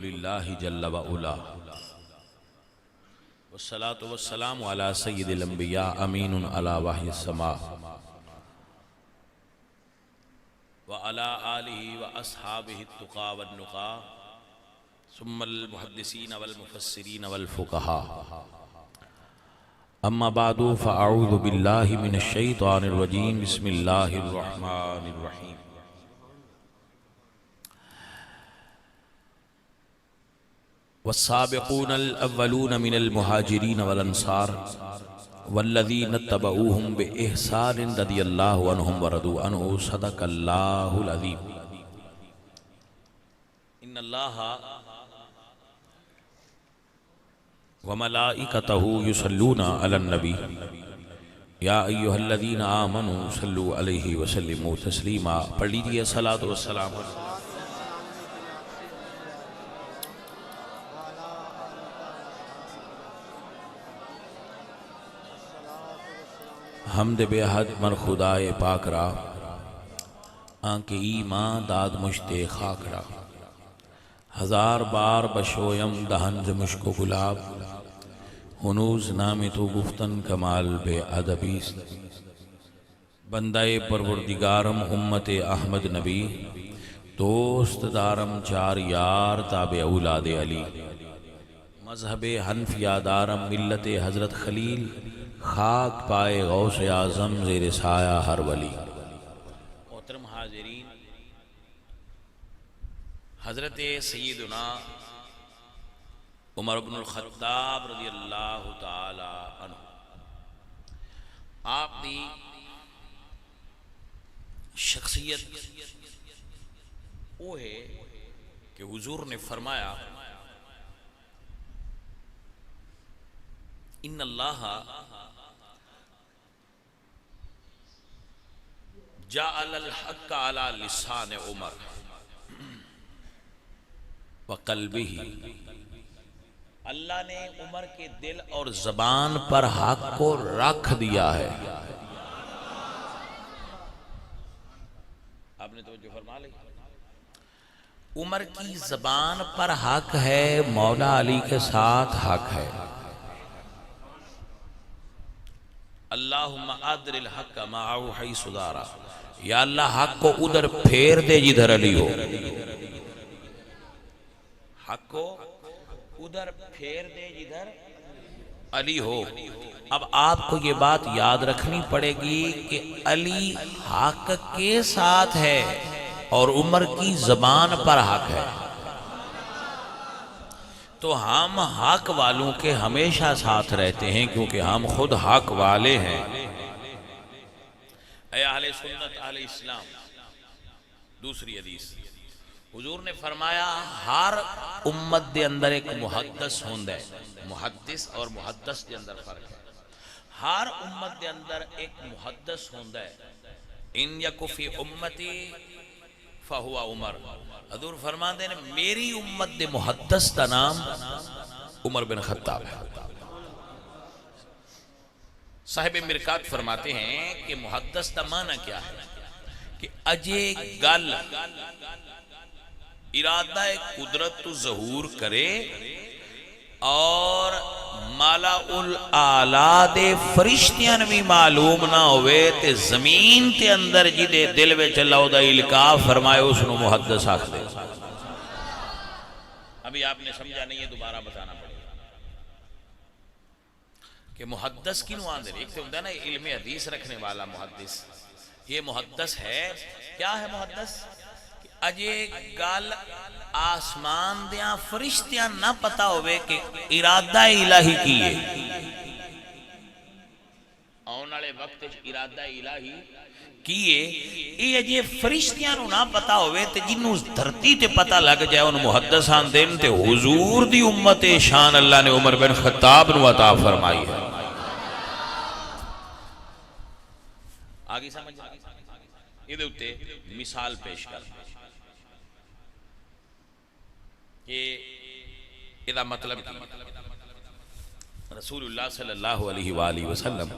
للہ جل وعلا والصلاة والسلام علی سید الانبیاء امین علی وحی السماء وعلی آلہ واصحابہ التقا والنقا ثم المحدثین والمفسرین والفقہاء اما بعد فاعوذ باللہ من الشیطان الرجیم بسم اللہ الرحمن الرحیم والسابقون الاولون من المہاجرین والانصار والذین اتبعوہم بإحسان رضی اللہ عنہم ورضوا عنہ صدق اللہ العظیم ان اللہ وملائکتہ یصلون علی النبی یا ایہا الذین آمنوا صلوا علیہ وسلموا تسلیما. پڑھ لیجئے صلاۃ والسلام علیہ. حمد بے حد من خدائے پاک را آنکہ ایمان داد مشتے خاک را ہزار بار بشویم دہن ز مشک و گلاب ہنوز نام تو گفتن کمال بے ادبیست بندہ پروردگارم امت احمد نبی دوست دارم چار یار تابع اولاد علی مذہب حنفیہ دارم ملت حضرت خلیل خاک پائے غوث اعظم زیر سایہ ہر ولی. محترم حاضرین، حضرت سیدنا عمر بن الخطاب رضی اللہ تعالی عنہ آپ دی شخصیت وہ ہے کہ حضور نے فرمایا ان اللہ جعل الحق علی لسان عمر وقلبہ. اللہ نے عمر کے دل اور زبان پر حق کو رکھ دیا ہے. آپ نے توجہ فرما لی. عمر کی زبان پر حق ہے، مولا علی کے ساتھ حق ہے. اللہم ادر الحق معه حیث دارا. یا اللہ حق کو ادھر پھیر دے جدھر علی ہو. حق کو ادھر پھیر دے جدھر علی ہو. اب آپ کو یہ بات یاد رکھنی پڑے گی کہ علی حق کے ساتھ ہے اور عمر کی زبان پر حق ہے. تو ہم حق والوں کے ہمیشہ ساتھ رہتے ہیں کیونکہ ہم خود حق والے ہیں. اے اہل سنت اہل اسلام، دوسری حدیث حضور نے فرمایا ہر امت دے اندر ایک محدث ہوندہ ہے. محدث اور محدث دے اندر فرق ہے. ہر امت دے اندر ایک محدث ہوندہ ہے. ان یکو فی امتی فہو عمر. حضور فرماتے ہیں میری امت دے محدث دا نام عمر بن خطاب ہے. صاحب مرکات فرماتے ہیں کہ محدث دا معنی کیا ہے کہ اجے گل ارادہ قدرت تو ظہور کرے اور مالا الاعلیٰ دے فرشتیاں بھی معلوم نہ ہوئے تے زمین تے اندر جدے دل وچ اللہ دا القاء فرمائے اس نو محدث آکھ دے. ابھی آپ نے سمجھا نہیں ہے، دوبارہ بتانا پڑے کہ محدث کی نوان دے. ایک تو ہوتا ہے نا علم حدیث رکھنے والا محدث، یہ محدث ہے. کیا ہے محدث؟ اجے گل آسمان دیاں فرشتیاں نہ پتا ہوئے کہ ارادہ الہی کی ہے. آن والے وقت ارادہ الہی کیے یہ اجے فرشتیاں نو نہ پتا ہوئے تے جنوں دھرتی تے پتا لگ جائے ان محدثان دن تے حضور دی امت شان اللہ نے عمر بن خطاب نو عطا فرمائی ہے. آگے سمجھ یہ دے اتے مثال پیش کر کہ اذا مطلب کی رسول اللہ صلی اللہ علیہ وآلہ وسلم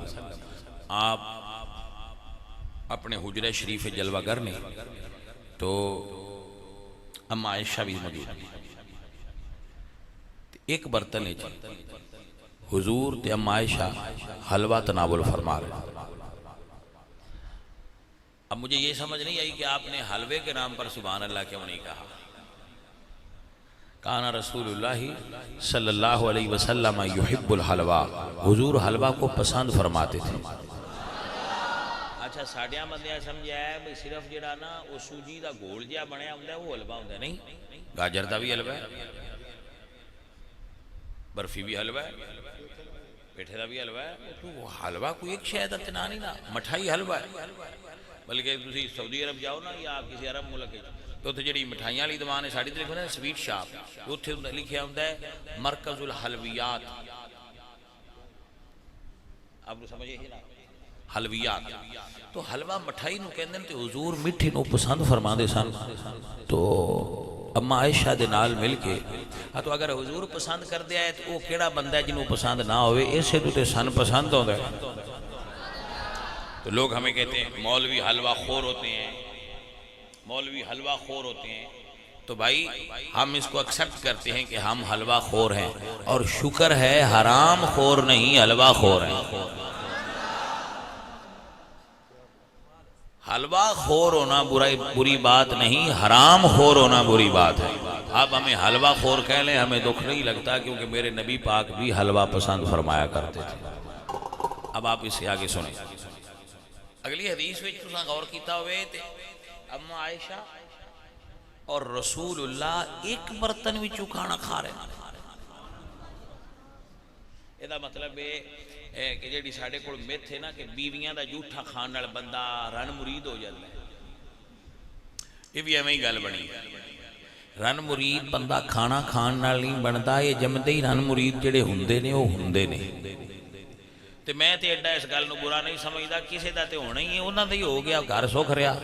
آپ اپنے حجرہ شریف جلوہ گر نے تو اما عائشہ بھی موجود ہے. ایک برتن حضور تے ام عائشہ حلوہ تناول فرما رہے ہیں۔ اب مجھے یہ سمجھ نہیں آئی کہ آپ نے حلوے کے نام پر سبحان اللہ کیوں نہیں کہا۔ کانا رسول اللہ صلی اللہ علیہ وسلم یحب الحلوہ، حضور حلوہ کو پسند فرماتے تھے۔ اچھا ساڑیاں بندیاں سمجھا ہے بھئی صرف جڑا نا وہ سوجی دا گول جیا بنیا ہوندہ ہے وہ حلوہ ہوندہ ہے، نہیں گاجر دا بھی حلوہ ہے، برفی بھی حلوہ ہے، پیٹھے دا بھی حلوہ ہے، وہ حلوہ کوئی ایک شاید اتنا نہیں نا، مٹھائی حلوہ ہے۔ بلکہ تسی سعودی عرب جاؤ نا یا کسی عرب ملک تو اتنے جڑی مٹھائیاں والی دکان ہے ساڑی تے لکھا ہے سویٹ شاپ، اتنے لکھیا ہوتا ہے مرکز الحلویات، آپ کو سمجھے ہی نا حلویات، تو حلوہ مٹھائی نو کہندے تے حضور میٹھے نو پسند فرما دے سن۔ تو اما عائشہ دے نال مل کے تو اگر حضور پسند کر دیا ہے تو وہ کیڑا بندہ ہے جنہوں پسند نہ ہوئے، اسے تو تے سن پسند ہوتا ہے۔ تو لوگ ہمیں کہتے ہیں مولوی حلوہ خور ہوتے ہیں، مولوی حلوہ خور ہوتے ہیں، تو بھائی ہم اس کو ایکسپٹ کرتے ہیں کہ ہم حلوہ خور ہیں، اور شکر ہے حرام خور نہیں حلوہ خور ہیں۔ حلوہ خور ہونا بری بات نہیں، حرام خور ہونا بری بات ہے۔ آپ ہمیں حلوہ خور کہہ لیں ہمیں دکھ نہیں لگتا، کیونکہ میرے نبی پاک بھی حلوہ پسند فرمایا کرتے تھے۔ اب آپ اس سے آگے سنیں، اگلی حدیث میں تساں غور کیتا ہوئے تے اما عائشہ اور رسول اللہ ایک برتن وچوں کھانا کھا رہے ہیں۔ یہ مطلب ہے کہ جیڑی ساڑے کوڑ میتھ ہے نا کہ بیویاں دا جھوٹا کھان نال بندہ رن مرید ہو جاتا ہے، یہ بھی ہمیں ہی گل بنی ہے۔ رن مرید بندہ کھانا کھان نال نہیں بنتا، یہ جمدے ہی رن مرید جڑے ہوندے نے وہ ہوندے نے۔ تے میں تے ایڈا اس گل نو برا نہیں سمجھدا، کسے دا تے ہونا ہی ہے، انہاں دا ہی ہو گیا گھر سکھ رہا۔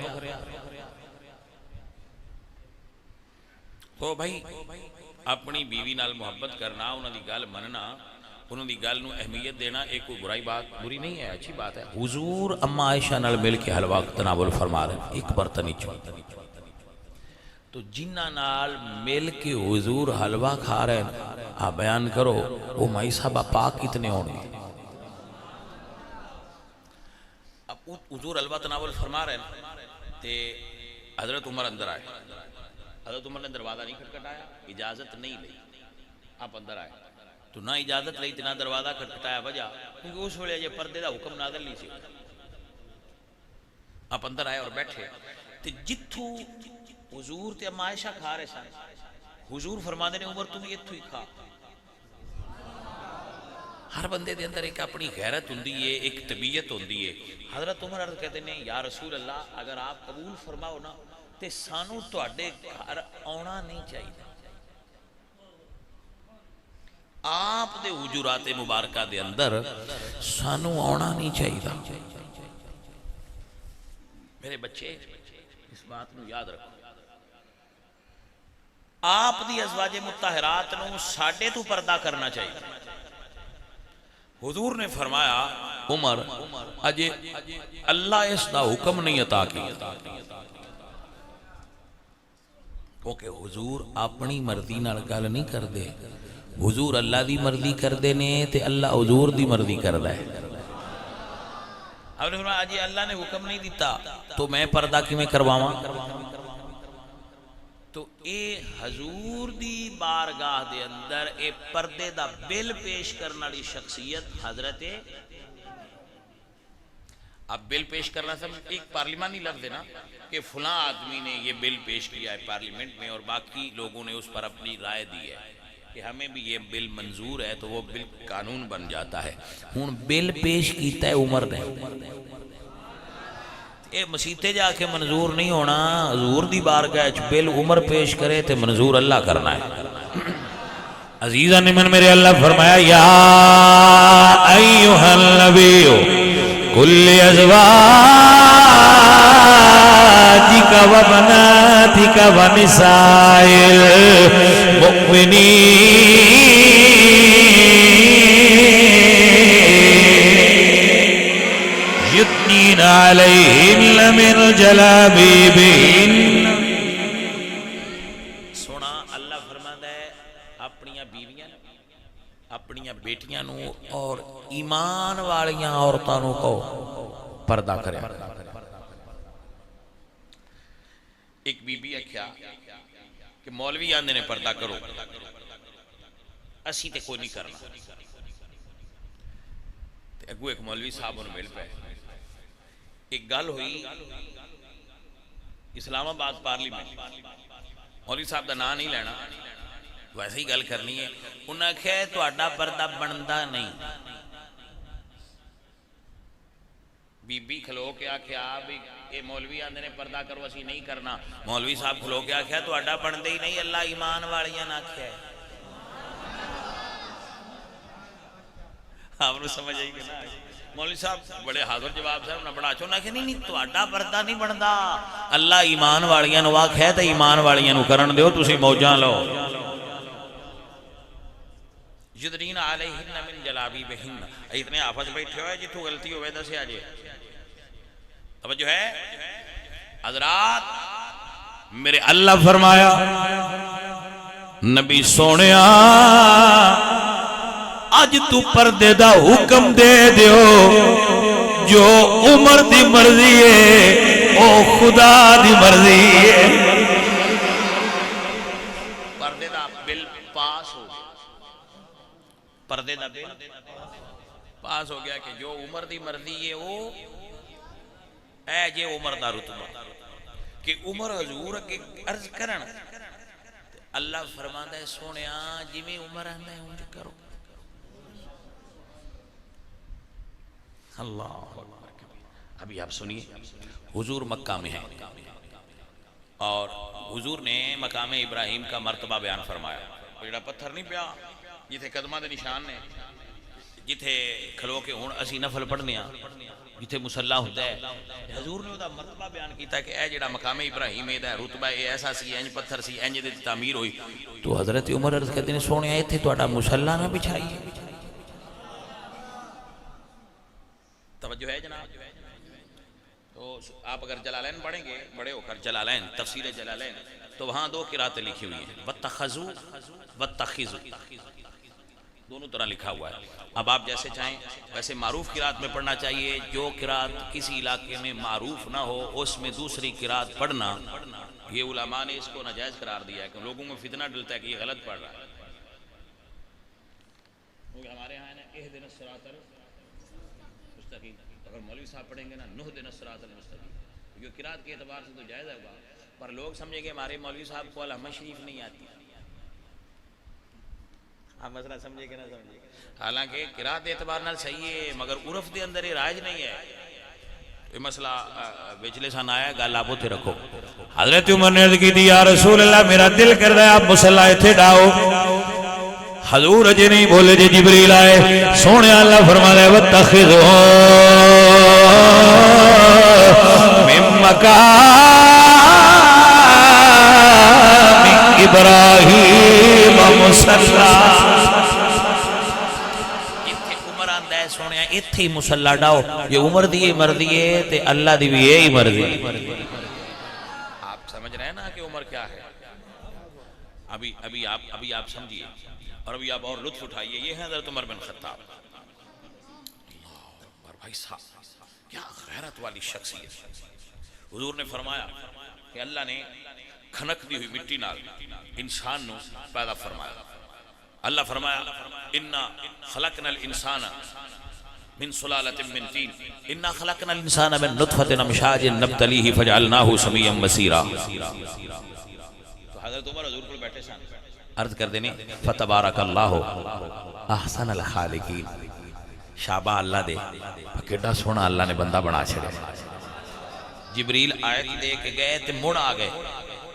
تو بھائی اپنی بیوی نال محبت کرنا، انہاں دی گل مننا، انہوں دی گل نو اہمیت دینا ایک کوئی برائی بات بری نہیں ہے، اچھی بات ہے۔ حضور اما عائشہ نال مل کے حلوہ تناول فرما رہے ہیں ایک برتن وچوں، تو جنہ نال مل کے حضور حلوہ کھا رہے ہیں، آپ بیان کرو وہ مائی صاحبہ پاک کتنے ہونے۔ اب حضور حلوہ تناول فرما رہے ہیں تے حضرت عمر اندر آئے، حضرت عمر نے دروازہ نہیں کھٹکھٹایا، اجازت نہیں لی، آپ اندر آئے تو نہ اجازت لئی تے نہ دروازہ کھٹکھٹایا، وجہ کیونکہ اس ویلے یہ پردے دا حکم نازل نہیں سی۔ آپ اندر آئے اور بیٹھے تے جتھوں حضور تے اما عائشہ کھا رہے سن، حضور فرماندے نے عمر تو بھی اتھوں ہی کھا۔ ہر بندے دے اندر ایک اپنی غیرت ہوندی ہے، ایک طبیعت ہوندی ہے۔ حضرت عمر عرض کہتے ہیں یا رسول اللہ اگر آپ قبول فرماؤ نا تے سانو تواڈے گھر آنا نہیں چاہیے، آپ دے حجرات مبارکہ دے اندر سانو آنا نہیں چاہیے۔ میرے بچے اس بات نو یاد رکھو، آپ دی ازواج مطہرات نو ساڈے تو پردہ کرنا چاہیے۔ حضور نے فرمایا عمر اجے اللہ اس دا حکم نہیں عطا کیا، کیونکہ حضور اپنی مرضی نال گل نہیں کر دے، حضور اللہ دی مرضی کر دے نے تے اللہ حضور دی مرضی کر دے۔ آپ نے فرمایا اجے اللہ نے حکم نہیں دیتا تو میں پردہ کی میں کرواواں؟ تو اے حضور دی بارگاہ دے اندر اے پردے دا بل پیش کرنا والی شخصیت حضرت، اب بل پیش کرنا سب ایک پارلیمانی لفظ ہے نا کہ فلاں آدمی نے یہ بل پیش کیا ہے پارلیمنٹ میں اور باقی لوگوں نے اس پر اپنی رائے دی ہے کہ ہمیں بھی یہ بل منظور ہے، تو وہ بل قانون بن جاتا ہے۔ ہون بل پیش کیتا ہے عمر نے، اے مسیطے جا کے منظور نہیں ہونا، حضور دی بارگاہ بل عمر پیش کرے تے منظور اللہ کرنا ہے۔ عزیزہ نے من میرے اللہ فرمایا یا ایوہا النبی کل ازواجک و بناتک و نساء المؤمنین یدنین علیہن من جلابیبہن۔ سونا اللہ فرماتا ہے اپنیاں بیویاں اپنیاں بیٹیاں نو اور ایمان والیاں عورتاں نو کہو پردہ کرے. ایک بی بی آکھیا کہ مولوی آندے نے پردہ کرو اسی تے کوئی نہیں کرنا. اگو ایک مولوی صاحب انہوں مل پہ ایک گل ہوئی اسلام آباد پارلیمنٹ. مولوی صاحب دا نام نہیں لینا ویسے ہی گل کرنی ہے. انہاں کہے تہاڈا پردہ بندا نہیں. بی بی کھلو کے آکھیا بھی اے مولوی آندے نے پردہ کرو اسی نہیں کرنا. مولوی صاحب کھلو کے آکھیا تہاڈا بندا ہی نہیں اللہ ایمان والیاں نہ آکھیا ہے. آپ نے سمجھ آئی کہ نا مولوی صاحب بڑے حاضر جواب صاحب نے بڑا چونا کہ نہیں تہاڈا پردہ نہیں بندا اللہ ایمان والیاں نو آکھیا تے ایمان والیاں نو کرن دیو تسی موجاں لو. یدنین علیہن من جلابیبہن اتنے آفت بیٹھے ہوئے جتوں غلطی ہوئے دسیا جی توجہ ہے حضرات. میرے اللہ فرمایا نبی سونیا اج تو پردے دا حکم دے دیو جو عمر دی مرضی ہے او خدا دی مرضی ہے. پردے دا بل پاس ہو گیا. پردے دا بل پاس ہو گیا کہ جو عمر دی مرضی ہے وہ اے جے عمر دا رتبہ کہ عمر حضور کے عرض کرن اللہ فرماندا ہے سونیا جی میں عمر آندا ہے انج کرو. اللہ ابھی آپ سنیے حضور مکہ میں ہیں اور حضور نے مقام ابراہیم کا مرتبہ بیان فرمایا. جڑا پتھر نہیں پیا جتھے قدماں دے نشان نے جتھے کھلو کے ہن اسی نفل پڑھنے ہاں جتھے مصلی ہوندا ہے حضور نے دا مرتبہ بیان کیتا کہ اے جڑا مقام ابراہیم دا رتبہ اے ایسا سی انج پتھر سی انج دی تعمیر ہوئی. تو حضرت عمر عرض کہتے ہیں سونے ایتھے تہاڈا مصلی نہ بچھائیے. توجہ ہے جناب. تو آپ اگر جلالین پڑھیں گے بڑے ہو کر جلالین تفسیر جلالین تو وہاں دو قراتیں لکھی ہوئی ہیں واتخذوا واتخذوا دونوں طرح لکھا ہوا ہے. اب آپ جیسے چاہیں ویسے معروف قرات میں پڑھنا چاہیے. جو قرات کسی علاقے میں معروف نہ ہو اس میں دوسری قرات پڑھنا یہ علماء نے اس کو ناجائز قرار دیا ہے کہ لوگوں میں فتنہ ڈلتا ہے کہ یہ غلط پڑھ رہا ہے. ہمارے ہاں نا اہدنا الصراط المستقیم اگر مولوی صاحب پڑھیں گے نا نہدنا الصراط المستقیم یہ قرات کے اعتبار سے تو جائز ہوگا پر لوگ سمجھیں گے ہمارے مولوی صاحب کو علامہ شریف نہیں آتی. آپ مسئلہ سمجھے کہ نہ سمجھے حالانکہ قرات اعتبار نال صحیح ہے مگر عرف دے اندر یہ رائج نہیں ہے. یہ مسئلہ بچلے سان آیا گل آپ اتنے رکھو. حضرت عمر نے عرض کی تھی یا رسول اللہ میرا دل کر رہا ہے آپ مصلی اتنے ڈاؤ. حضور اجے نہیں بولے جی جبریل آئے. سونے اللہ فرما دے واتخذوا من مقام ابراہیم مصلی. سونے اتھے ہی مصلی ڈاؤ. یہ عمر دی مرضی ہے تے اللہ دی بھی یہی مرضی. آپ سمجھ رہے ہیں نا کہ عمر کیا ہے. ابھی آپ سمجھیے اور ابھی آپ اور لطف اٹھائیے. یہ ہے حضرت عمر بن خطاب. اللہ بھائی صاحب کیا غیرت والی شخصیت. حضور نے فرمایا کہ اللہ نے کھنک دی ہوئی مٹی نال انسان نو پیدا فرمایا. اللہ فرمایا انا خلقنا الانسان من سلالة من طین انا خلقنا الانسان من نطفة امشاج نبتلیہ فجعلناہ سمیعا بصیرا. تو حضرت عمر حضور پر بیٹھے سان عرض کر دینے فتبارک اللہ احسن الخالقین. شابہ اللہ دے کیڈا سونا اللہ نے بندہ بنا چھڑے. جبریل آیت دے کے گئے تے مڑ آ گئے.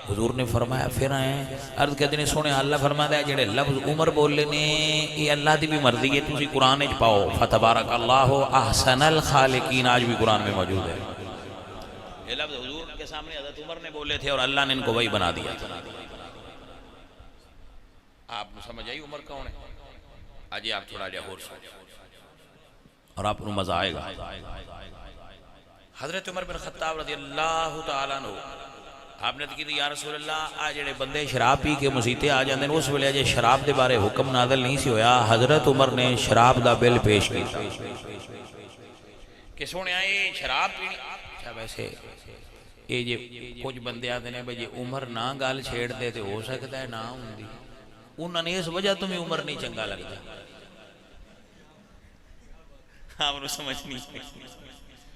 حضور نے فرمایا پھر آئے. عرض کہتے ہیں سونے اللہ فرمایا ہے جڑے لفظ عمر بولے نے یہ اللہ دی بھی مرضی ہے. تسی قرآن وچ پاؤ فتبارک اللہ احسن الخالقین آج بھی قرآن میں موجود ہے. یہ لفظ حضور کے سامنے حضرت عمر نے بولے تھے اور اللہ نے ان کو وہی بنا دیا. آپ سمجھ آئی عمر کون ہے. آج آپ تھوڑا جا اور سوچ اور آپ کو مزہ آئے گا. حضرت عمر بن خطاب رضی اللہ تعالیٰ عنہ آپ نے کی یا رسول اللہ آ جڑے بندے شراب پی کے مسیتے آ جاندے نے اس ویلے جے شراب دے بارے حکم نازل نہیں سی ہویا حضرت عمر نے شراب دا بل پیش کیتا کہ سونے آئے شراب پینی اچھا ویسے یہ جے کچھ بندے آتے ہیں بھئی عمر نہ گال چھیڑ دے تے ہو سکتا ہے نہ ہوندی انہوں نے اس وجہ تمہیں عمر نہیں چنگا لگ جا آپ نے سمجھ نہیں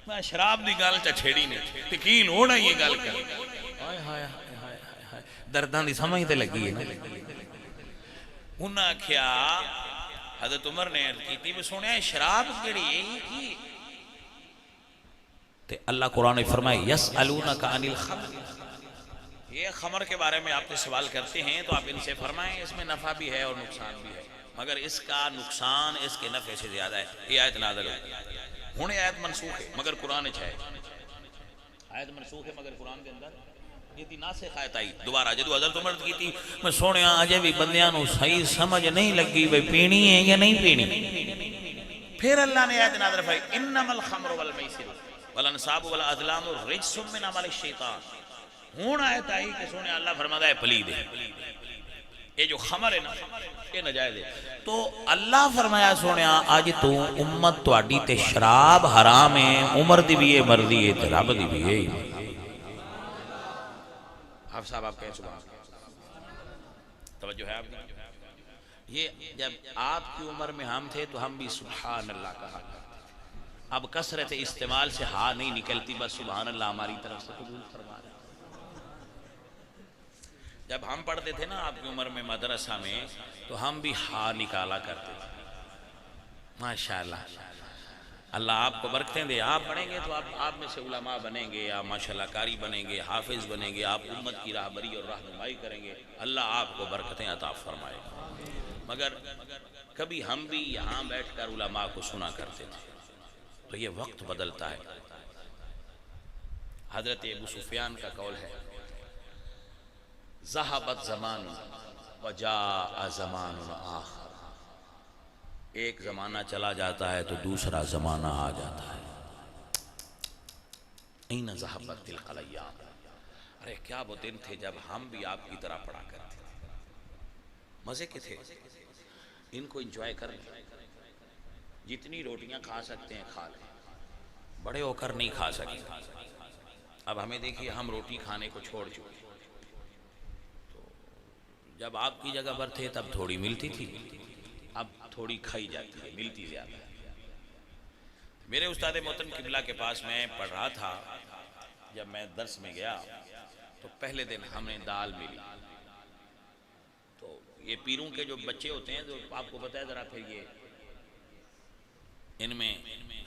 میں شراب دی گال چا چھیڑی نہیں تکین ہونا یہ گال کر دردان دی سمجھ تے لگی ہے انہاں کیا حضرت عمر نے کیتی بھی سونے شراب کیڑی یہی کی تے اللہ قرآن نے فرمائے یسألونک عن الخمر یہ خمر کے بارے میں آپ سے سوال کرتے ہیں تو آپ ان سے فرمائیں اس میں نفع بھی ہے اور نقصان بھی ہے مگر اس کا نقصان اس کے نفع سے زیادہ ہے یہ آیت نازل ہو ہونے آیت منسوخ ہے مگر قرآن ہے آیت منسوخ ہے مگر قرآن کے اندر یہ تھی ناسخ آیت آئی دوبارہ جدو حضرت عمر کی تھی میں سونے آجے بھی بندیاں نو صحیح سمجھ نہیں لگی بھئی پینی ہے یا نہیں پینی پھر اللہ نے آیت نازل فرمائی انما الخمر والمیسر والانصاب والازلام رجس من عمل الشیطان ہون آیت آئی کہ سونے اللہ فرماتا ہے پلید ہے یہ جو خمر ہے نا یہ نجائز ہے تو اللہ فرمایا سونے آج تو امت تو آڈی تے شراب حرام ہے عمر دی بھی ہے مرضی ہے تے رب دی بھی ہے آپ صاحب آپ کہیں سبحان توجہ ہے آپ کی یہ جب آپ کی عمر میں ہم تھے تو ہم بھی سبحان اللہ کہا اب کثرت استعمال سے ہاں نہیں نکلتی بس سبحان اللہ ہماری طرف سے قبول فرما رہے جب ہم پڑھتے تھے نا آپ کی عمر میں مدرسہ میں تو ہم بھی ہاں نکالا کرتے تھے ماشاءاللہ اللہ آپ کو برکتیں دے آپ پڑھیں گے تو آپ میں سے علماء بنیں گے آپ ماشاءاللہ قاری بنیں گے حافظ بنیں گے آپ امت کی راہبری اور رہنمائی کریں گے اللہ آپ کو برکتیں عطا فرمائے مگر کبھی ہم بھی یہاں بیٹھ کر علماء کو سنا کرتے تھے تو یہ وقت بدلتا ہے حضرت ابو سفیان کا قول ہے ذہبت زمان وجاء زمان آخر ایک زمانہ چلا جاتا ہے تو دوسرا زمانہ آ جاتا ہے این ذہبت تلک الایام ارے کیا وہ دن تھے جب ہم بھی آپ کی طرح پڑھا کرتے تھے مزے کے تھے ان کو انجوائے کریں جتنی روٹیاں کھا سکتے ہیں کھا لیں بڑے ہو کر نہیں کھا سکتے اب ہمیں دیکھیے ہم روٹی کھانے کو چھوڑ چکے تو جب آپ کی جگہ پر تھے تب تھوڑی ملتی تھی اب تھوڑی کھائی جاتی ہے ملتی زیادہ میرے استاد محترم قبلہ کے پاس میں پڑھ رہا تھا جب میں درس میں گیا تو پہلے دن ہمیں دال ملی تو یہ پیروں کے جو بچے ہوتے ہیں تو آپ کو پتہ ہے ذرا پھر یہ ان میں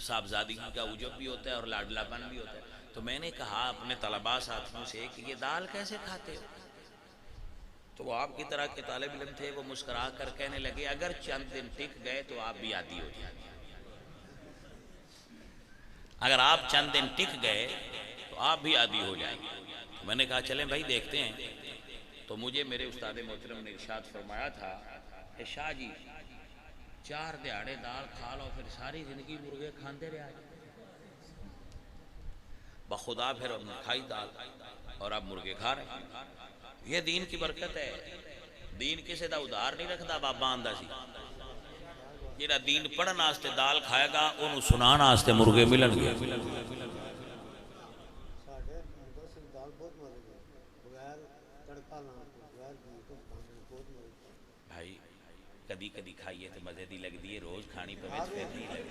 صاحبزادگی کا وجوب بھی ہوتا ہے اور لاڈلا پن بھی ہوتا ہے تو میں نے کہا اپنے طلباء ساتھیوں سے کہ یہ دال کیسے کھاتے ہو تو وہ آپ کی طرح کے طالب علم تھے وہ مسکرا کر کہنے لگے اگر چند دن ٹک گئے تو آپ بھی عادی ہو جائیں اگر آپ چند دن ٹک گئے تو آپ بھی عادی ہو جائیں گے میں نے کہا چلیں بھائی دیکھتے ہیں تو مجھے میرے استاد محترم نے ارشاد فرمایا تھا کہ شاہ جی 4 دہاڑے دال کھا لو پھر ساری زندگی مرغے کھاندے رہے بخدا پھر ہم نے کھائی دال اور اب مرغے کھا رہے ہیں یہ دین کی برکت ہے دین کسے دا ادھار نہیں رکھتا بابا آندہ سی جیڑا دین پڑھن آستے دال کھائے گا انہوں سنان آستے مرغے ملن گے بھائی کدی کدی کھائیے تو مزے دی لگ دیئے روز کھانی پہ پھر نہیں لگ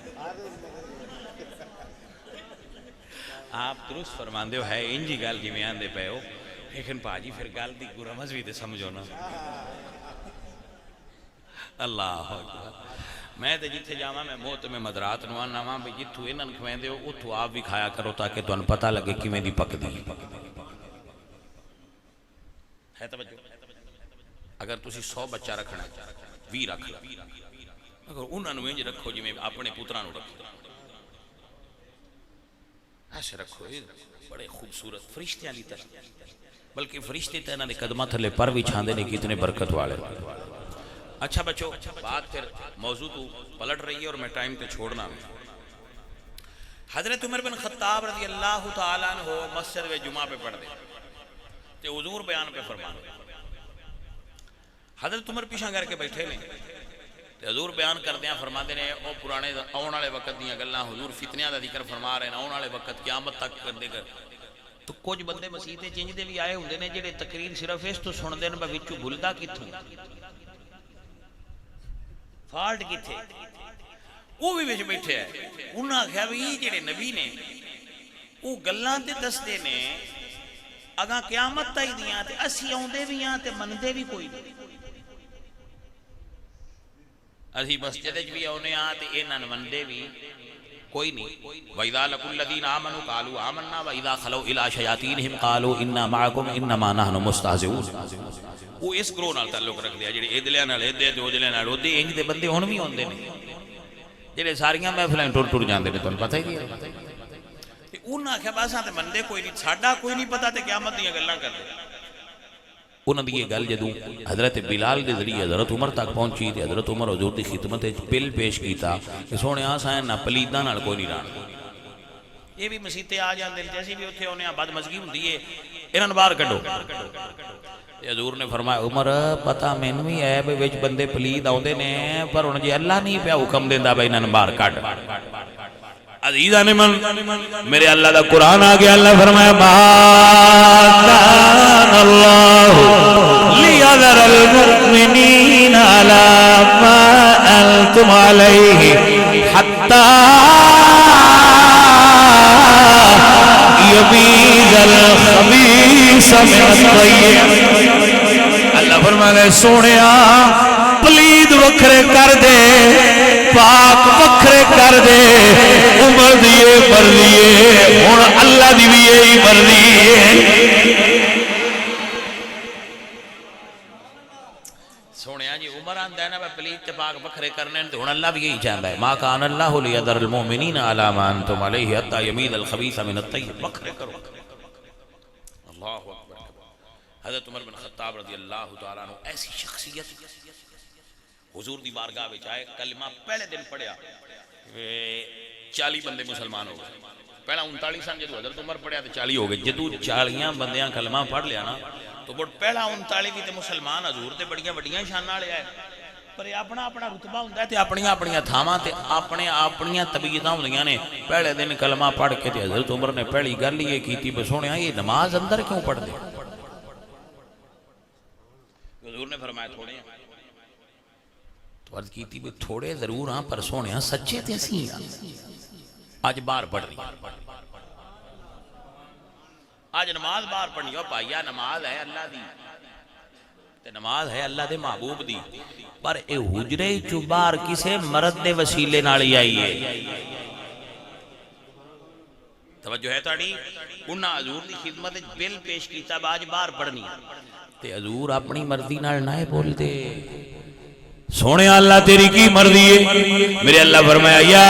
آپ درست فرمان دے ہو ہے انجی گال جی میں آن دے پہ ہو لیکن پاجی پھر گال دی گورا مزوی دے سمجھو نا اللہ میں تے جتھے جاما میں موت میں مدرات نوان ناما بھی جتھو انن کھویں دے ہو اتھو آپ بھی کھایا کرو تاکہ تو ان پتہ لگے کہ میں دی پک دی ہے توجہ اگر تسی 100 بچہ رکھنا بھی رکھ لیں اگر انہوں نے انج رکھو جی میں اپنے پترانو رکھو ایسے رکھو بڑے خوبصورت فرشتے علی طرح بلکہ فرشتے تینا نے قدمہ تھلے پر بھی چھاندے نے کتنے برکت والے اچھا بچو بات پھر موضوع تو پلٹ رہی ہے اور میں ٹائم پہ چھوڑنا حضرت عمر بن خطاب رضی اللہ تعالیٰ عنہ مسجد و جمعہ پہ پڑھ دے تے حضور بیان پہ فرما حضرت عمر پیچھا کر کے بیٹھے نے تے حضور بیان کردیاں فرما دے نے او پرانے آن والے وقت دیاں گلاں حضور فتنیاں دا ذکر فرما رہے ہیں آن والے وقت قیامت تک کر دے کر تو کچھ بندے مسیح تے چنج دے بھی آئے ہوندے نے جڑے تقریر صرف اس تو سن دے نے وچوں بھلدا کتھوں فالٹ کتھے وہ بھی وچ بیٹھے ہے انہاں آکھیا بھی یہ جڑے نبی نے وہ گلاں تے دسدے نے اگاں قیامت تائی دیاں تے اسی آوندے بھی ہاں تے مندے بھی کوئی نہیں اسی مسجد وچ بھی آونے ہاں تے انہاں مندے بھی کوئی نہیں وَإِذَا لَقُوا الَّذِينَ آمَنُوا قَالُوا آمَنَّا وَإِذَا خَلَوْا إِلَىٰ شَيَاطِينِهِمْ قَالُوا إِنَّا مَعَكُمْ إِنَّمَا نَحْنُ مُسْتَهْزِئُونَ وہ اس گروہ نال تعلق رکھ دیا جڑے ادلیاں نال ادے تے اوجلے نال اودے انج دے بندے ہن بھی ہوندے نے جڑے ساریاں محفلاں ٹر جاندے نے تانوں پتہ ہی نہیں تے انہاں آکھیا بس تے مندے کوئی نہیں ساڈا کوئی نہیں پتہ تے قیامت دیاں گلاں کردے انہاں دی یہ گل جدوں حضرت بلال دے ذریعے حضرت عمر تک پہنچی تے حضرت عمر حضور دی خدمت وچ بل پیش کیتا کہ سونیا اساں نہ پلیداں نال کوئی نہیں رہنا یہ بھی مسیتے آ جاندے نے جیسے بھی اوتھے ہونے آ بد مزگی ہوندی ہے انہاں باہر کڈو حضور نے فرمایا عمر پتہ مینوں بھی ہے بے وچ بندے پلید آوندے نے پر ہن جے اللہ نہیں پیا حکم دیندا بھائی انہاں باہر کڈ عزیزان من میرے اللہ دا قرآن آ گیا اللہ فرمایا ما کان اللہ لیذر المؤمنین علی ما انتم علیہ حتی یمیز الخبیث من الطیب اللہ فرمایا سونیا پلید وکھرے کر دے پاک وکھرے کر دے عمر دیئے مرضی اور اللہ دی بھی یہی مرضی سونیا جی عمر آندہ ہے نا پلید تے پاک وکھرے کرنے تو اللہ بھی یہی چاہتا ہے ما کان اللہ لیذر المؤمنین علی ما انتم علیہ حتی یمیز الخبیث من الطیب وکھرے کرو اللہ اکبر حضرت عمر بن خطاب رضی اللہ تعالیٰ عنہ ایسی شخصیت حضور دی بارگاہ وچ آئے کلمہ پہلے دن پڑھیا 40 بندے مسلمان ہو گئے پہلا 39 سن جدو حضرت عمر پڑھیا تو 40 ہو گئے جدو 40 بندیاں کلمہ پڑھ لیا نا تو بڑھ پہلا 39 بھی تے مسلمان حضور تے بڑیاں بڑیاں شانہ لے آئے پر اپنا اپنا رتبہ ہوندہ ہے تے اپنیاں اپنیاں تھاماں تے اپنیاں طبیعتاں ہوندیاں نے پہلے دن کلمہ پڑھ کے تے حضرت عمر نے پہلی گل یہ کیتی بس سونے یہ نماز اندر کیوں پڑھ دے حضور نے فرمایا تھوڑے ہیں تو عرض کی تھی بھی تھوڑے ضرور ہاں پر سونے ہاں سچے تھے سی آج بار پڑھ رہی آج نماز بار پڑھنی ہو پائیا نماز ہے اللہ دی تے نماز ہے اللہ دے محبوب دی پر اے حجرے چو بار کسے مرد دے وسیلے نالی آئی ہے توجہ ہے تاڑی انہا حضور دی خدمت بل پیش کیتا باج بار پڑھنی تے حضور اپنی مرضی نال نائے بول دے سونے اللہ تیری کی مرضی ہے میرے اللہ فرمایا یا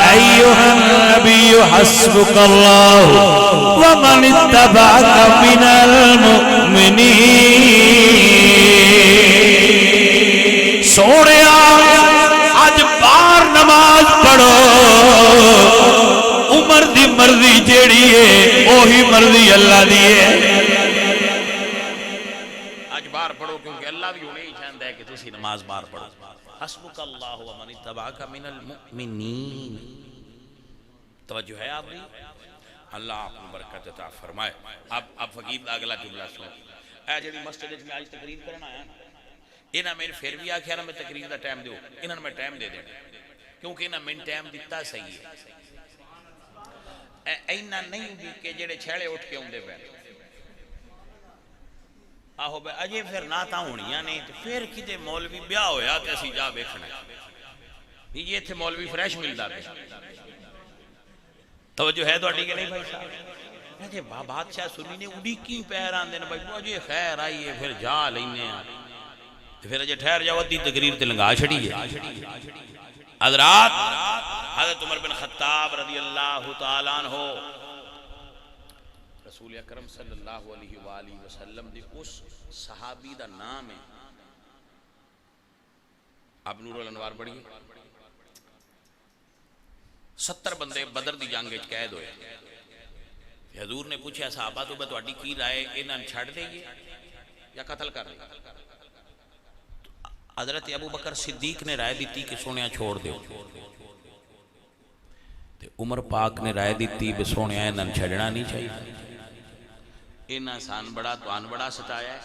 ایوہ النبی حسبک اللہ ومن اتبعک من المؤمنین سونے آج بار نماز پڑھو عمر دی مرضی جیڑی ہے وہی مرضی اللہ دی ہے آج بار پڑھو کیونکہ اللہ بھی انہیں چاہتا ہے کہ تسی نماز بار پڑھو حسبک اللہ ومن اتبعک من المؤمنین توجہ ہے آپ نے اللہ آپ کو برکت عطا فرمائے اب فقیر اگلا جملہ سن اے جڑی مسجد میں آج تقریر کرنا آیا نا انہاں میں پھر بھی آکھیا نا میں تقریر دا ٹائم دیو انہاں میں ٹائم دے دینا کیونکہ انہاں میں ٹائم دیتا صحیح ہے اینا نہیں بھی کہ جڑے چھیڑے اٹھ کے ہوندے پہ آہو بے اجے پھر ناتا ہونیاں نہیں تو پھر کدے مولوی بیاہ ہویا تے اسی جا بیکھنا یہ تھے مولوی فریش ملدا پہ توجہ ہے تو اٹھی کہ نہیں بھائی صاحب اجے بادشاہ سنی نے اڑی کی پیر آن دینا بھائی اجے خیر آئی ہے پھر جا لینے پھر اجے ٹھہر جاؤ ادھی تقریر تے لنگا چھڑی ہے حضرات حضرت عمر بن خطاب رضی اللہ تعالیٰ عنہ رسول اکرم صلی اللہ علیہ وآلہ وسلم دی اس صحابی دا نام ہے آپ نور الانوار پڑھیے 70 بندے بدر دی جنگ وچ قید ہوئے حضور نے پوچھا صحابہ تو بتواڈی کی رائے انہاں چھڑ دئیے یا قتل کر دیں؟ حضرت ابو بکر صدیق نے رائے دیتی کہ سونیا چھوڑ دیو، عمر پاک نے رائے دیتی بے سونیا انہاں چھڑنا نہیں چاہیے، انہاں سان بڑا توان بڑا ستایا ہے،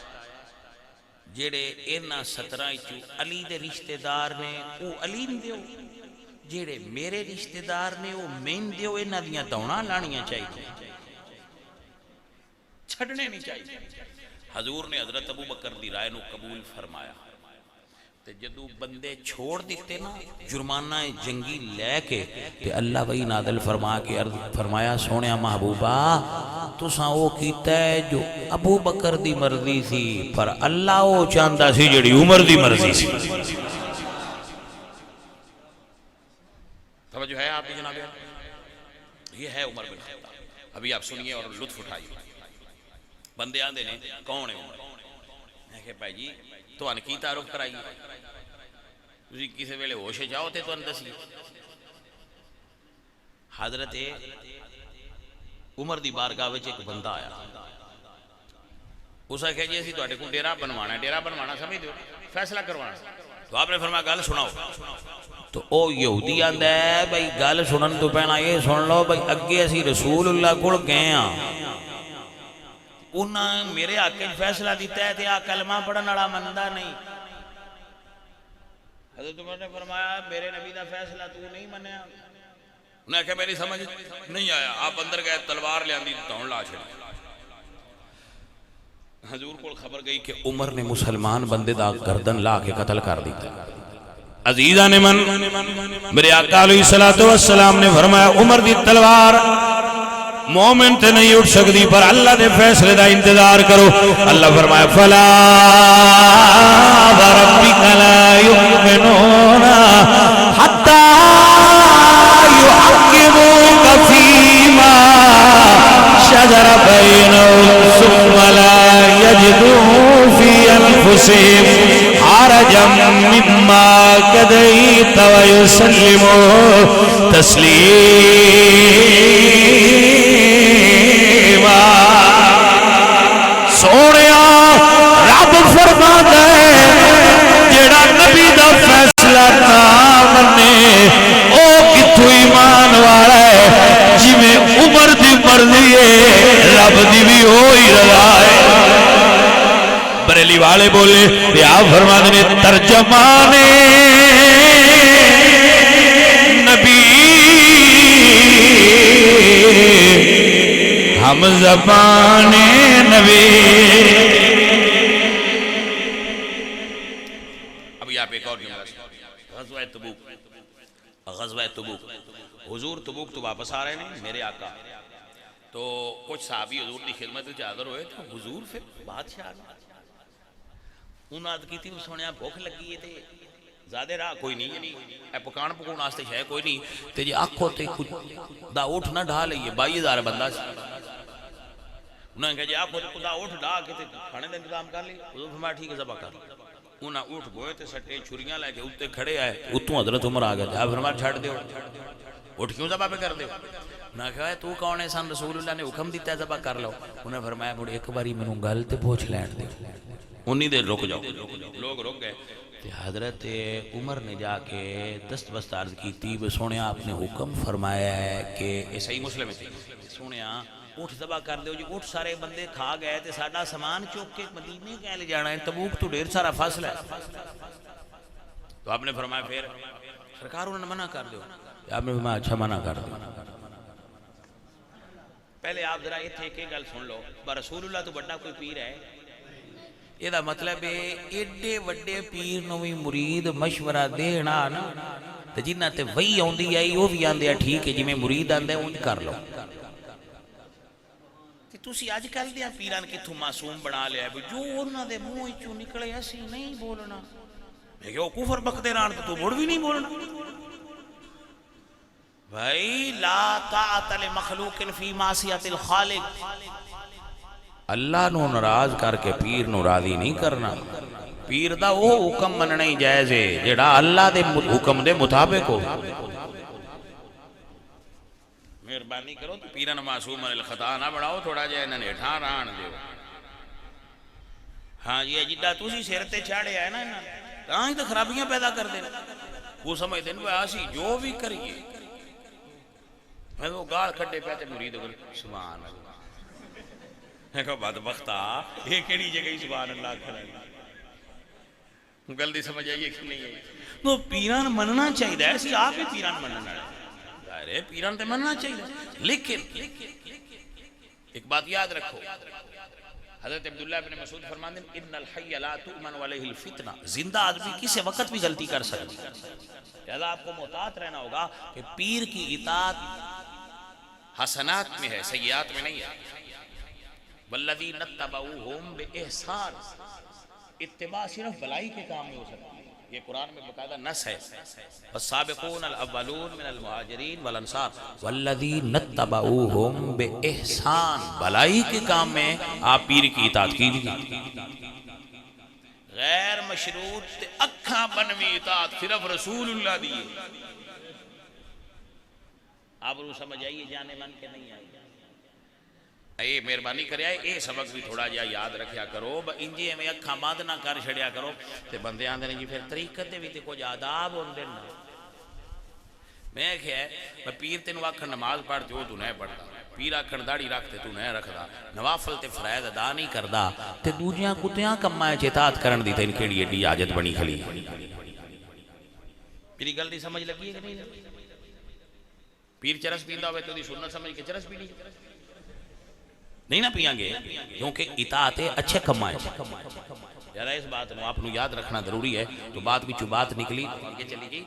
جیڑے انہاں 17 چو علی دے رشتہ دار نے او علی نہیں دیو، جیڑے میرے رشتہ دار نے او مین دیو، انہاں دیاں دوڑاں لانیاں چاہیے، چھڑنے نہیں چاہیے۔ حضور نے حضرت ابو بکر دی رائے نو قبول فرمایا تے جدو بندے چھوڑ دیتے نا جرمانہ جنگی لے کے تے اللہ وہی نازل فرما کے فرمایا سونیا محبوبہ تساں او کیتا ہے جو ابو بکر دی مرضی سی پر اللہ او چاہندا سی جڑی عمر دی مرضی سی۔ توجہ ہے آپ کی جناب؟ یہ ہے عمر بن خطاب۔ ابھی آپ سنیے اور لطف اٹھائیے۔ بندے آندے نے کون ہے عمر؟ میں کہا بھائی جی تو ان کی تعارف کرائیے، تسی کسی ویلے ہوش جاؤ تے تو ان دسی۔ حضرت عمر دی بارگاہ وچ ایک بندہ آیا، اسا کہا جی اسی تواڈے کول ڈیرا بنوانا ہے، ڈیرا بنوانا سمجھ دیو فیصلہ کروانا، تو آپ نے فرمایا گل سناؤ، تو او یہودی آندا ہے بھائی گل سنن تو پہلا یہ سن لو بھائی اگے اسی رسول اللہ کول گئے ہاں، انہاں میرے حق وچ فیصلہ دیتا ہے تے آ کلمہ پڑھن والا مندا نہیں۔ حضرت عمر نے فرمایا میرے نبی دا فیصلہ تو نہیں منیا؟ انہوں نے کہا میری سمجھ نہیں آیا، آپ اندر گئے تلوار لے آندی دھون لا چھڑی۔ حضور کو خبر گئی کہ عمر نے مسلمان بندے دا گردن لا کے قتل کر دیتا۔ عزیزان من میرے آقا علیہ السلام نے فرمایا عمر دی تلوار مومن تے نہیں اٹھ سکتی پر اللہ دے فیصلے دا انتظار کرو۔ اللہ فرمایا فلا وربک لا یؤمنون حتی یحکموک فیما شجر بینہم ثم لا یجدوا فی انفسہم حرجا مما قضیت ویسلموا تسلیما۔ سونیا رب فرماتا ہے جڑا نبی دا فیصلہ نہ منے او کتھوں ایمان والا ہے، جویں عمر دی مرضی ہے رب دی بھی ہوئی رضا ہے۔ بریلی والے بولے تے آپ فرماتے نے ترجمان نبی ہم زبان نبی۔ ابھی آپ ایک اور غزوہ تبوک، غزوہ تبوک حضور تبوک تو واپس آ رہے ہیں میرے آقا، تو کچھ صحابی حضور کی خدمت میں حاضر ہوئے تو حضور پھر بادشاہ انہاں عرض کی تھی سنیا بھوک لگی ہے تے زیادہ راہ کوئی نہیں، یعنی اے پکان پکون واسطے ہے کوئی نہیں تے جی آکھو تے کچھ دا اٹھ نہ ڈھا لئیے، 22,000 بندہ سی۔ انہوں نے کہا جی آکھو تے خدا اٹھ ڈھا کے تے کھانے دا انتظام کر لی، حضور فرمایا ٹھیک ہے ذبح کر۔ انہاں اٹھ گئے تے سٹے چھریاں لے کے اوتے کھڑے آئے، اتوں حضرت عمر آ گئے، آپ فرمایا چھڑ دیو، اٹھ کیوں ذبح پہ کر دیو؟ انہوں نے کہا تو کون ہے سن رسول اللہ نے حکم دیتا ہے ذبح کر لو۔ انہوں نے فرمایا مڑ ایک باری مینوں گل تے پوچھ لین دے، انہی دیر رک جاؤ، لوگ رک گئے۔ حضرت عمر نے جا کے دست بست عرض کی تھی سونیا آپ نے حکم فرمایا ہے کہ یہ صحیح مسلم ہے، سونیا اٹھ ذبح کر دیو جی، اٹھ سارے بندے کھا گئے تے ساڈا سامان چوک کے مدینے کہہ لے جانا ہے، تبوک تو ڈھیر سارا فاصلہ ہے۔ تو آپ نے فرمایا پھر سرکار انہوں نے منع کر دیو، آپ نے فرمایا اچھا منع کر دیو۔ پہلے آپ ذرا یہ تھے کہ گل سن لو، رسول اللہ تو بڑا کوئی پیر ہے، یہ دا مطلب ہے ایڈے وڈے پیر نو بھی مرید مشورہ دینا نا تے جنہ تے وہی آندی آئی وہ بھی آندے ٹھیک ہے جی میں مرید آندے اونج کر لو۔ تے تسی اج کل دے پیران کتھوں معصوم بنا لیا ہے جو انہاں دے منہ وچوں نکلے اسی نہیں بولنا، میں کہ او کفر بکدے رہن تو مڑ بھی نہیں بولنا۔ بھائی لا طاعت لمخلوق فی معصیت الخالق، اللہ نو ناراض کر کے پیر نو راضی نہیں کرنا، پیر دا وہ حکم مننا ہی جائز ہے جڑا اللہ دے حکم دے مطابق ہو۔ مہربانی کرو تو پیرن معصوم الخطا نہ بڑھاؤ، تھوڑا جہا انہوں نے ٹھان ران دیو. ہاں جی جدہ تسی سر تے چاڑے آئے نا ہی تو خرابیاں پیدا کر دینا. وہ سمجھتے ہیں آسی جو بھی کریے میں وہ گال کھڑے پہ مرید اگر سبحان اللہ. میں کہا بدبختہ یہ کیڑی جگہ سبحان اللہ کھڑا ہے. گلدی سمجھ آئیے کہ نہیں ہے تو پیران مننا چاہیے ایسی آپ ہی پیران مننا ہے پیران تے مننا چاہیے. لیکن ایک بات یاد رکھو حضرت عبداللہ بن مسعود فرماتے ہیں ان الحی لا تؤمن علیہ الفتنہ. زندہ آدمی کسی وقت بھی غلطی کر سکتا لہذا آپ کو محتاط رہنا ہوگا کہ پیر کی اطاعت حسنات میں ہے سیئات میں نہیں ہے. والذین اتبعوہم بإحسان. اتباع صرف بلائی کے کام میں ہو سکتی ہے. یہ قرآن میں باقاعدہ نص ہے والسابقون الاولون من المہاجرین والانصار والذین اتبعوہم بإحسان. بلائی کے کام میں آپ پیر کی اطاعت کیجیے. غیر مشروط اکھاں بنوی اطاعت صرف رسول اللہ دیئے. آپ رو سمجھ آئیے جانے من کے نہیں آئیے. اے مہربانی کرے آئے اے سبق بھی تھوڑا جا یاد رکھیا کرو. انجی میں اکھاں بند نہ کر چھڑیا کرو تے بندے آندے نہیں جی پھر طریقت دے بھی تے کچھ آداب ہوندے نا. میں کہا میں پیر تینوں آکھن نماز پڑھتے ہو تو نہیں پڑھتا. پیر آکھن داڑھی رکھتے تو نہیں رکھدا. نوافل تے فرائض ادا نہیں کردا تے دوجیاں کتیاں کمائیں اطاعت کرن دی تے ان کیڑی ایڈی حاجت بنی کھلی. میری گل دی سمجھ لگی ہے کہ نہیں؟ پیر چرس پیندا ہوئے تو دی سنت سمجھ کے چرس پینی نہیں نہ پیاں گے کیونکہ اطاعت اچھے کمائے. ذرا اس بات میں آپ نے یاد رکھنا ضروری ہے. تو بات بھی بات نکلی آگے چلی گئی.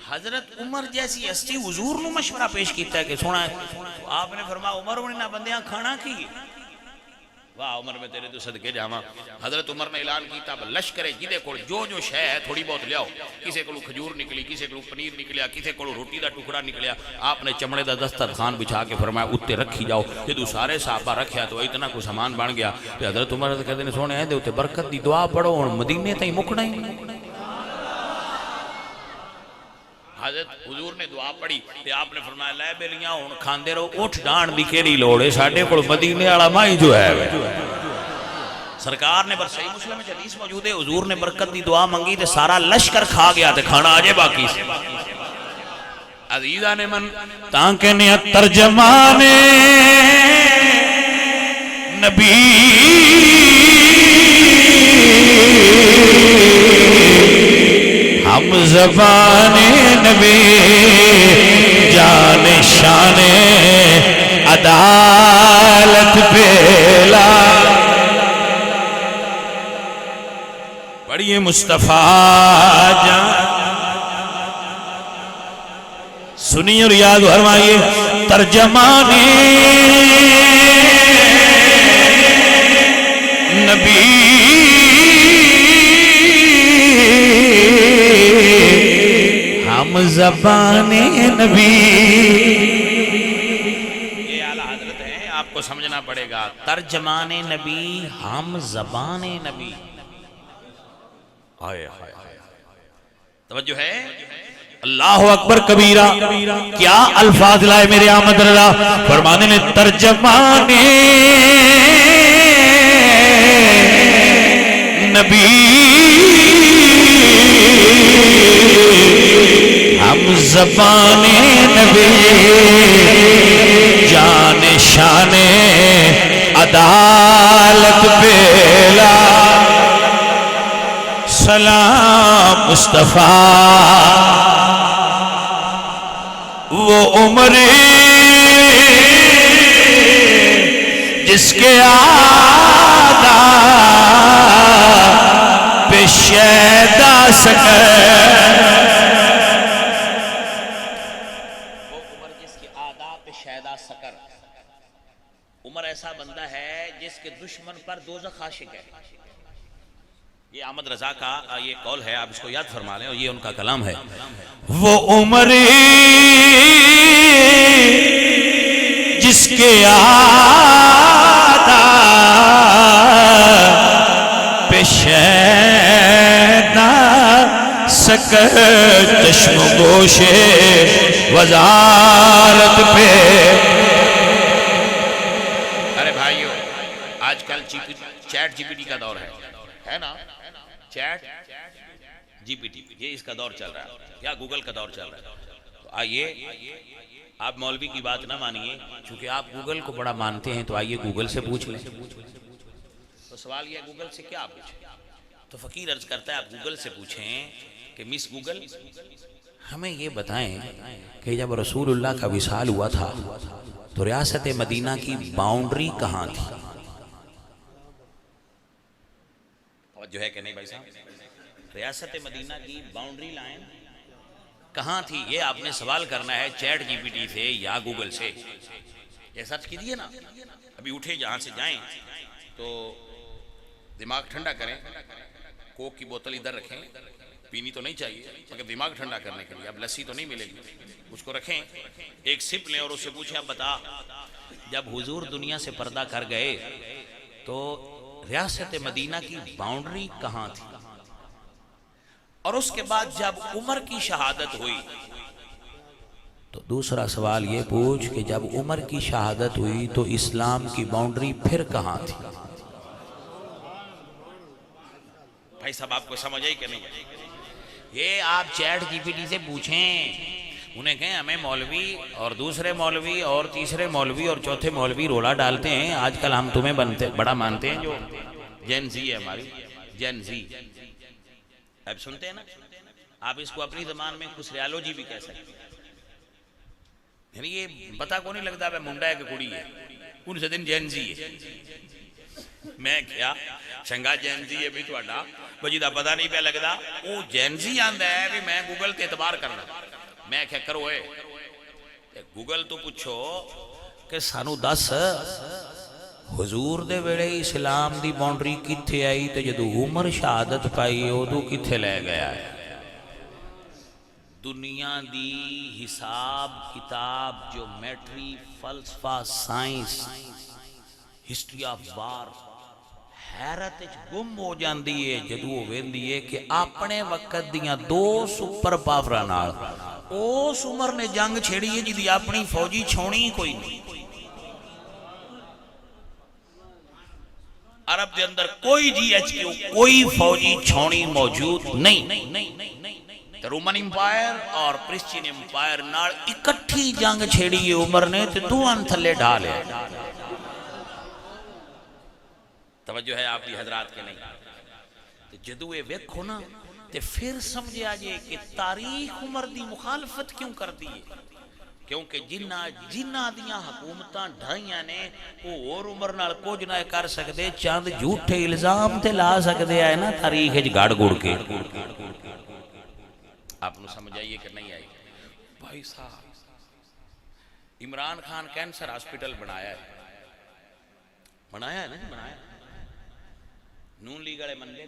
حضرت عمر جیسی ہستی حضور نے مشورہ پیش کیتا ہے کہ سونا ہے آپ نے فرمایا عمر انہیں نہ بندیاں کھانا کی. واہ عمر میں تیرے تو صدقے جاواں. حضرت عمر نے اعلان کیتا لشکر جیدے کو جو جو شے ہے تھوڑی بہت لیاؤ. کسے کو کھجور نکلی کسے کو پنیر نکلیا کسے کو روٹی دا ٹکڑا نکلیا. آپ نے چمڑے دا دسترخوان بچھا کے فرمایا اتے رکھی جاؤ. جدو سارے صحابہ رکھیا تو اتنا کو سامان بن گیا. حضرت عمر کہتے ہیں سونے دے اتے برکت دی دعا پڑھو اور مدینے تائیں مکنا ہی. حضرت حضور نے دعا پڑھی تے آپ نے فرمایا لے بیلیاں ہن کھاندے رہو اٹھ ڈان دی کیڑی لوڑ ہے ساڈے کول مدینے والا مائی جو ہے. سرکار نے بر صحیح مسلم میں حدیث موجود ہے حضور نے برکت دی دعا منگی تے سارا لشکر کھا گیا تے کھانا آجے باقی سے. عزیزان من تاکہ نے ترجمان نبی ہم زبان نبی جان شان عدالت پیلا. پڑھیے مصطفیٰ جان سنیے اور یاد فرمائیے. ترجمان نبی ہم زبان نبی. یہ اعلیٰ حضرت ہے آپ کو سمجھنا پڑے گا. ترجمان نبی ہم زبان نبی. توجہ ہے. اللہ اکبر کبیرہ. کیا الفاظ لائے میرے آمد رضا. فرمانے نے ترجمان نبی ہم زبان نبی جان شان عدالت پیلا. سلام مصطفیٰ وہ عمر جس کے آدھا پہ شیدا سکر. وہ عمر جس کے آدھا پہ شیدا سکر. عمر ایسا بندہ ہے جس کے دشمن پر دوزخ عاشق ہے. یہ احمد رضا کا یہ قول ہے آپ اس کو یاد فرما لیں اور یہ ان کا کلام ہے. وہ عمر جس کے آدھا پہ شیدا سکے چشم گوشے وزارت پہ. ارے بھائیو آج کل چیٹ جی پی ٹی کا دور ہے نا, چیٹ جی پی ٹی, یہ اس کا دور چل رہا ہے یا گوگل کا دور چل رہا ہے. تو آئیے آپ مولوی کی بات نہ مانیے, چونکہ آپ گوگل کو بڑا مانتے ہیں, تو آئیے گوگل سے پوچھ لیں. تو سوال یہ گوگل سے کیا پوچھیں؟ تو فقیر عرض کرتا ہے آپ گوگل سے پوچھیں کہ مس گوگل ہمیں یہ بتائیں کہ جب رسول اللہ کا وصال ہوا تھا تو ریاست مدینہ کی باؤنڈری کہاں تھی؟ جو ہے کہ نہیں بھائی صاحب, ریاست مدینہ کی باؤنڈری لائن کہاں تھی؟ یہ آپ نے سوال کرنا ہے چیٹ جی پی ٹی سے یا گوگل سے. یہ سرچ کیجئے نا, ابھی اٹھے جہاں سے جائیں تو دماغ ٹھنڈا کریں, کوک کی بوتل ادھر رکھیں, پینی تو نہیں چاہیے مگر دماغ ٹھنڈا کرنے کے لیے. اب لسی تو نہیں ملے گی, اس کو رکھیں, ایک سپ لیں اور اس سے پوچھیں اب بتا جب حضور دنیا سے پردہ کر گئے تو ریاست مدینہ کی باؤنڈری کہاں تھی؟ اور اس کے بعد جب عمر کی شہادت ہوئی تو دوسرا سوال یہ پوچھ کہ جب عمر کی شہادت ہوئی تو اسلام کی باؤنڈری پھر کہاں تھی؟ بھائی صاحب آپ کو سمجھ آئی کہ نہیں؟ یہ آپ چیٹ جی پی ٹی سے پوچھیں, انہیں کہیں ہمیں مولوی اور دوسرے مولوی اور تیسرے مولوی اور چوتھے مولوی رولا ڈالتے ہیں, آج کل ہم تمہیں بڑا مانتے ہیں, جو جین زی ہے ہماری جین زی, اب سنتے ہیں نا آپ اس کو اپنی زبان میں خسریالوجی بھی کہہ سکتے ہیں. یعنی یہ پتا کو نہیں لگتا ہے منڈا ہے کہ کڑی ہے, ان سے دن جین زی ہے. میں کیا شنگا جین زی ہے بھی تو اڈا بجی دا پتا نہیں پہ لگتا, وہ جین زی آندہ ہے بھی میں گوگل تے اعتبار کرنا. میں کیا کرو ہے گوگل تو پوچھو کہ سانو دس حضور دے ویلے اسلام دی باؤنڈری کتھے آئی تے جدو عمر شہادت پائی ادو کتھے لے گیا ہے. دنیا دی حساب کتاب جیومیٹری فلسفہ سائنس ہسٹری آف وار حیرت گم ہو جاندی ہے جدو ویندی ہے کہ اپنے وقت دیاں دو سپر پاوراں نال اس عمر نے جنگ چھیڑی ہے جدی اپنی فوجی چھوڑی کوئی نہیں. عرب دے اندر کوئی جی ایچ کیو کوئی فوجی چھوڑی موجود نہیں. رومن امپائر اور کرسچین امپائر نال اکٹھی جنگ چھیڑی ہے عمر نے تے دوان تھلے ڈالے. توجہ ہے آپ کی حضرات کے نہیں؟ جدو یہ ویکھو نا تے پھر سمجھے آجے کہ تاریخ عمر دی مخالفت کیوں کر دی ہے, کیونکہ جنہ دیاں حکومتاں ڈھائیاں نے وہ اور عمر نال کچھ نہ کر سکتے, چاند جھوٹے الزام تے لا سکتے ہیں نا تاریخ وچ گاڑ گوڑ کے. آپ نے سمجھ آئیے کہ نہیں آئی؟ بھائی صاحب عمران خان کینسر ہاسپٹل بنایا ہے نا, بنایا نون لیگ والے مندے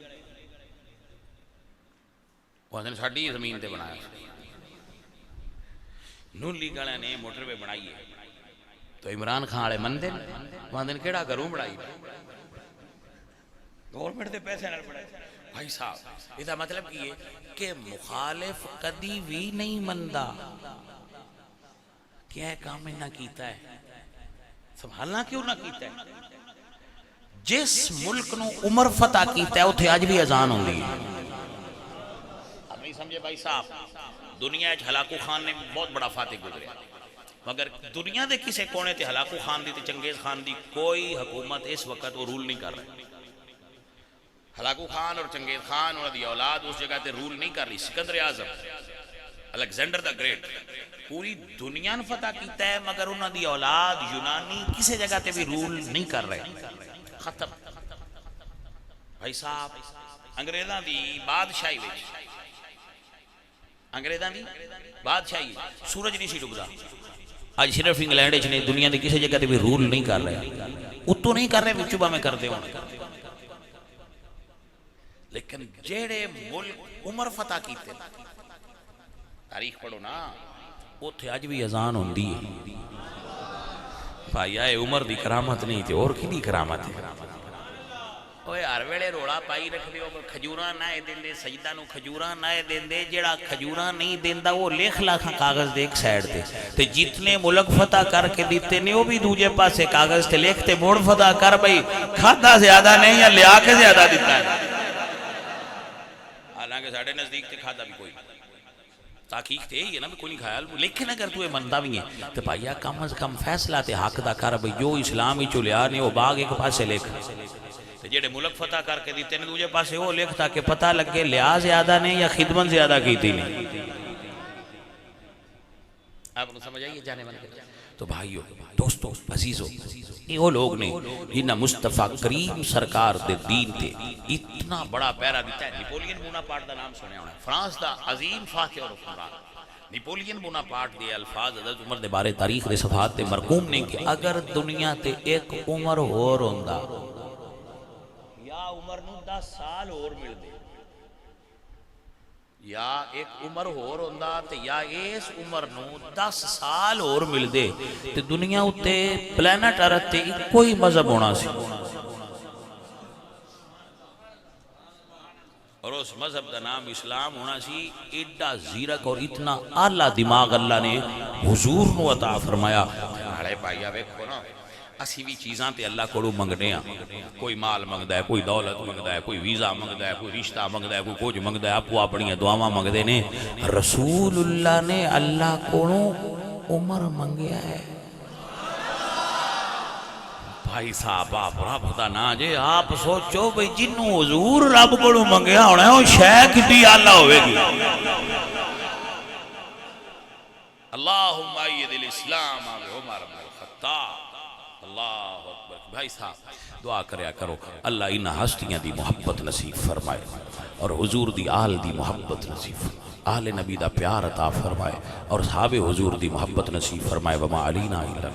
وہ ساڈی زمین تے بنایا. نون لیگ والے نے موٹر وے بنائی ہے تو عمران خان والے مندے وہاں کیڑا کروں بنائی گورنمنٹ دے پیسے نال بنائی. بھائی صاحب یہ مطلب کی ہے کہ مخالف کدی بھی نہیں مندا کیا کام نہ کیتا ہے, سنبھالنا کیوں نہ کیتا ہے. جس ملک نو عمر فتح کیتا ہے اتھے آج بھی اذان ہوندی ہے. اب نہیں سمجھے بھائی صاحب, دنیا اچ ہلاکو خان نے بہت بڑا فاتح گزریا, مگر دنیا دے کسے کونے تے ہلاکو خان دی تے چنگیز خان دی کوئی حکومت اس وقت وہ رول نہیں کر رہی. ہلاکو خان اور چنگیز خان اور دی اولاد اس جگہ تے رول نہیں کر رہی. سکندر اعظم الیگزینڈر دا گریٹ پوری دنیا نے فتح کیتا ہے, مگر انہاں دی اولاد یونانی کسے جگہ تے بھی رول نہیں کر رہے. ختم. بھائی صاحب انگریزاں دی بادشاہی وچ انگریزاں دی بادشاہی سورج نہیں سی ڈبدا. آج صرف انگلینڈ وچ نہیں, دنیا دی کسی جگہ تے بھی رول نہیں کر رہے, اتوں نہیں کر رہے وچوں میں کردے ہوں. لیکن جیڑے ملک عمر فتح کیتے تاریخ پڑھو نا اوتھے اج بھی اذان ہوندی ہے. بھائی آئے عمر دی کرامت نہیں تے اور کی دی کرامت ہے. اوے ہر ویلے روڑا پائی رکھ دیو کھجوراں نہ دیندے سجدہ نو کھجوراں نہ دیندے جیڑا کھجوراں نہیں دیندا وہ لکھ لاکھاں کاغذ دے ایک سائیڈ تے جتنے ملک فتح کر کے دیتے نے وہ بھی دوجے پاسے کاغذ تے لکھتے موڑ فتح کر بھئی کھادا زیادہ نہیں یا لیا کے زیادہ دیتا ہے حالانکہ ساڑھے نزدیک تے کھادا بھی کوئی تحقیق تے ہی ہے نا بھی کوئی نہیں کھایا لیکن اگر تو یہ مندہ بھی ہے تو بھائیہ کم از کم فیصلہ تے حق دا کر بھئی جو اسلامی چولیا نے وہ باغ ایک پاسے لکھ جیڑے ملک فتح کر کے دیتے ہیں دوجہ پاسے وہ لکھ تاکہ پتہ لگے لیا زیادہ نہیں یا خدمت زیادہ کیتی نہیں آپ کو سمجھ آئیے جانے والے تو بھائیو دوستو عزیزو یہ وہ لوگ نے جنہاں مصطفیٰ کریم سرکار دے دین تے اتنا بڑا پیرا دیتا ہے نیپولین بوناپارٹ دا نام سنے ہونا فرانس دا عظیم فاتح اور حکمران نیپولین بوناپارٹ دے الفاظ حضرت عمر دے بارے تاریخ دے صفحات تے مرقوم نے کہ اگر دنیا تے ایک عمر اور ہوندہ یا عمر نو 10 سال اور مل دے یا ایک عمر اور ہوندہ تے یا اس عمر نو 10 سال اور مل دے تے دنیا اتے پلانٹ ارت تے کوئی مذہب ہونا سی اور اس مذہب دا نام اسلام ہونا سی ایڈا زیرک اور اتنا اعلیٰ دماغ اللہ نے حضور نو عطا فرمایا ہڑے بھائیہ ویکھو نا اسی بھی چیزاں تے اللہ کو منگنے ہیں کوئی مال منگدا ہے کوئی دولت منگدا ہے کوئی ویزا منگدا ہے کوئی رشتہ منگدا ہے کوئی کچھ منگدا ہے آپ اپنی دعاواں منگدے نے رسول اللہ نے اللہ کو عمر منگیا ہے بھائی صاحب آپ رب دا نا جے آپ سوچو بھئی جنوں حضور رب کو منگیا ہونا ہے وہ شے کتنی اعلیٰ ہوئے گی اللہم اید الاسلام عمر بن الخطاب اللہ اکبر بھائی صاحب دعا کریا کرو اللہ انہا ہستیاں دی محبت نصیب فرمائے اور حضور دی آل دی محبت نصیب فرمائے آل نبی دا پیار عطا فرمائے اور صحابہ حضور دی محبت نصیب فرمائے وما علینا الا